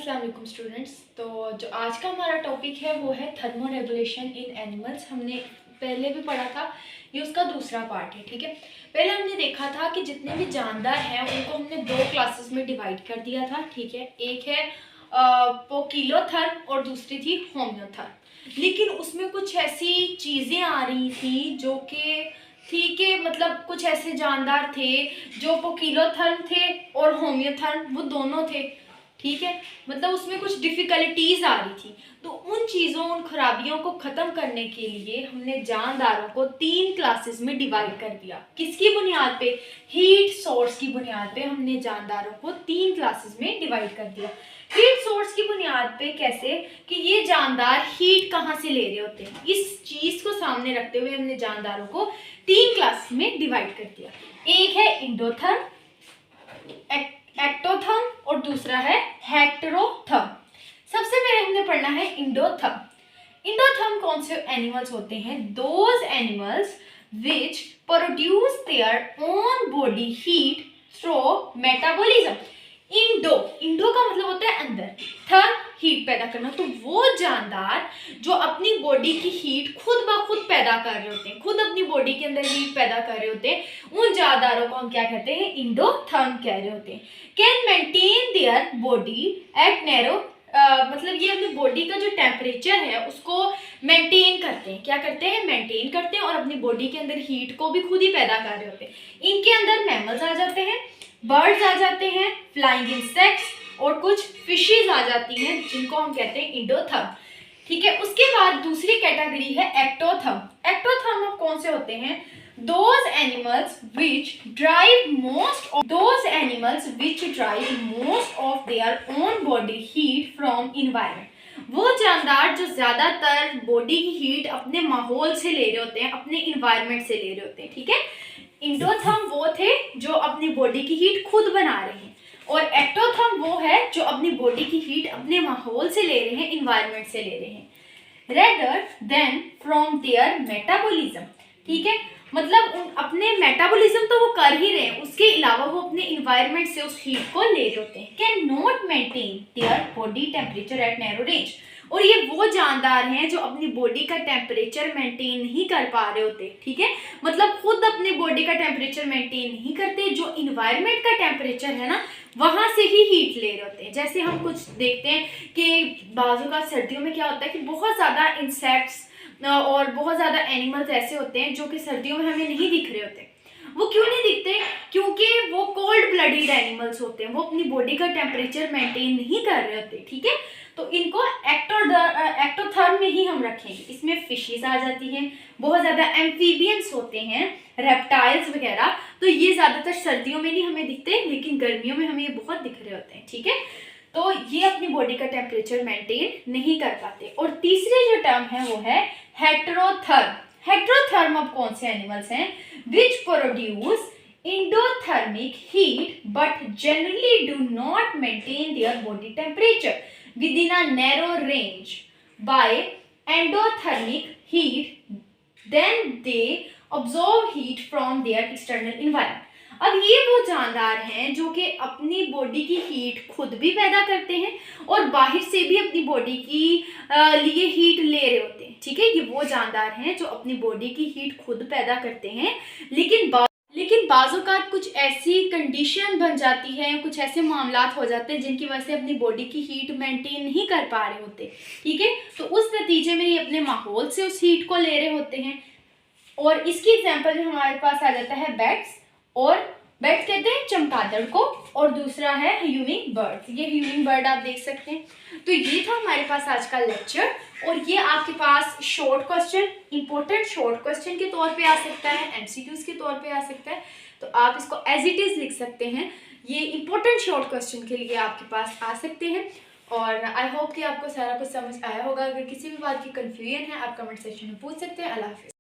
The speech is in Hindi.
अस्सलाम वालेकुम स्टूडेंट्स। तो जो आज का हमारा टॉपिक है वो है थर्मो रेगुलेशन इन एनिमल्स। हमने पहले भी पढ़ा था, ये उसका दूसरा पार्ट है। ठीक है, पहले हमने देखा था कि जितने भी जानदार हैं उनको हमने दो क्लासेस में डिवाइड कर दिया था। ठीक है, एक है पोकिलोथर्म और दूसरी थी होम्योथर्म। लेकिन उसमें कुछ ऐसी चीज़ें आ रही थी जो कि ठीक है, मतलब कुछ ऐसे जानदार थे जो पोकिलोथर्म थे और होम्योथर्म वो दोनों थे। ठीक है, मतलब उसमें कुछ डिफिकल्टीज आ रही थी। तो उन चीज़ों, उन खराबियों को ख़त्म करने के लिए हमने जानदारों को 3 क्लासेस में डिवाइड कर दिया। किसकी बुनियाद पे? हीट सोर्स की बुनियाद पे हमने जानदारों को 3 क्लासेस में डिवाइड कर दिया। हीट सोर्स की बुनियाद पे कैसे? कि ये जानदार हीट कहाँ से ले रहे होते हैं, इस चीज़ को सामने रखते हुए हमने जानदारों को 3 क्लास में डिवाइड कर दिया। एक है इंडोथर्म, एक्टोथर्म और दूसरा है हेटेरोथर्म। सबसे पहले हमने पढ़ना है इंडोथर्म। इंडोथर्म कौन से एनिमल्स होते हैं? Those animals which produce their own body heat through metabolism. Indo का मतलब होता है अंदर, थर्म हीट पैदा करना। तो वो जानदार जो अपनी बॉडी की हीट खुद ब खुद पैदा कर रहे होते हैं, खुद अपनी बॉडी के अंदर हीट पैदा कर रहे होते हैं, उन जानदारों को हम क्या कहते हैं? इंडोथर्म कह रहे होते हैं। Can maintain their body at narrow, मतलब ये अपनी बॉडी का जो टेम्परेचर है उसको मेंटेन करते हैं। क्या करते हैं? मेंटेन करते हैं और अपनी बॉडी के अंदर हीट को भी खुद ही पैदा कर रहे होते हैं। इनके अंदर मैमल्स आ जाते हैं, बर्ड्स आ जाते हैं, फ्लाइंग इंसेक्ट्स और कुछ फिशेज आ जाती हैं जिनको हम कहते हैं इंडोथर्म। ठीक है, उसके बाद दूसरी कैटेगरी है एक्टोथर्म। एक्टोथर्म कौन से होते हैं? those animals which drive most of their own body heat from environment। वो जानदार जो ज्यादातर बॉडी की हीट अपने माहौल से ले रहे होते हैं, अपने इन्वायरमेंट से ले रहे होते हैं। ठीक है, इंडोथर्म वो थे जो अपनी बॉडी की हीट खुद बना रहे हैं और एक्टोथर्म वो है जो अपनी बॉडी की हीट अपने माहौल से ले रहे हैं, इन्वायरमेंट से ले रहे हैं, rather than from their metabolism. ठीक है, मतलब अपने मेटाबॉलिज्म तो वो कर ही रहे हैं, उसके अलावा वो अपने इन्वायरमेंट से उस हीट को ले रहे होते हैं। Can not maintain their body temperature at narrow range. और ये वो जानदार हैं जो अपनी बॉडी का टेम्परेचर मेंटेन नहीं कर पा रहे होते। ठीक है, मतलब खुद अपनी बॉडी का टेम्परेचर मेंटेन नहीं करते, जो इन्वायरमेंट का टेम्परेचर है ना वहां से ही हीट ले रहे होते हैं। जैसे हम कुछ देखते हैं कि बाजू का सर्दियों में क्या होता है कि बहुत ज़्यादा इंसेक्ट्स और बहुत ज़्यादा एनिमल्स ऐसे होते हैं जो कि सर्दियों में हमें नहीं दिख रहे होते। वो क्यों नहीं दिखते? क्योंकि वो कोल्ड ब्लडेड एनिमल्स होते हैं, वो अपनी बॉडी का टेम्परेचर मेंटेन नहीं कर रहे होते। ठीक है, तो इनको एक्टोथर्म में ही हम रखेंगे। इसमें फिशेस आ जाती हैं, बहुत ज़्यादा एम्फीबियंस होते हैं, रेप्टाइल्स वगैरह। तो ये ज़्यादातर सर्दियों में नहीं हमें दिखते, लेकिन गर्मियों में हमें ये बहुत दिख रहे होते हैं। ठीक है, तो ये अपनी बॉडी का टेम्परेचर मेंटेन नहीं कर पाते। और तीसरी जो टर्म है वो है हेटेरोथर्म। हेटेरोथर्म अब कौन से एनिमल्स हैं? Which produce endothermic heat but generally do not maintain their body temperature within a narrow range by endothermic heat, then they absorb heat from their external environment। अब ये वो जानदार हैं जो कि अपनी बॉडी की हीट खुद भी पैदा करते हैं और बाहर से भी अपनी बॉडी की लिए हीट ले रहे होते हैं। ठीक है, ये वो जानदार हैं जो अपनी बॉडी की हीट खुद पैदा करते हैं, लेकिन बाज़ों का कुछ ऐसी कंडीशन बन जाती है, कुछ ऐसे मामलात हो जाते हैं जिनकी वजह से अपनी बॉडी की हीट मेंटेन नहीं कर पा रहे होते। ठीक है, तो उस नतीजे में ये अपने माहौल से उस हीट को ले रहे होते हैं। और इसकी एग्जांपल जो हमारे पास आ जाता है बैट्स, और बैट्स कहते हैं चमगादड़ को, और दूसरा है ह्यूमिंग बर्ड। ये ह्यूमिंग बर्ड आप देख सकते हैं। तो ये था हमारे पास आज का लेक्चर, और ये आपके पास short question, important short question के तौर पे आ सकता है, एमसीक्यूज के तौर पे आ सकता है। तो आप इसको एज इट इज लिख सकते हैं। ये इंपॉर्टेंट शॉर्ट क्वेश्चन के लिए आपके पास आ सकते हैं। और आई होप कि आपको सारा कुछ समझ आया होगा। अगर किसी भी बात की कन्फ्यूजन है आप कमेंट सेक्शन में पूछ सकते हैं। अल्लाह हाफिज़।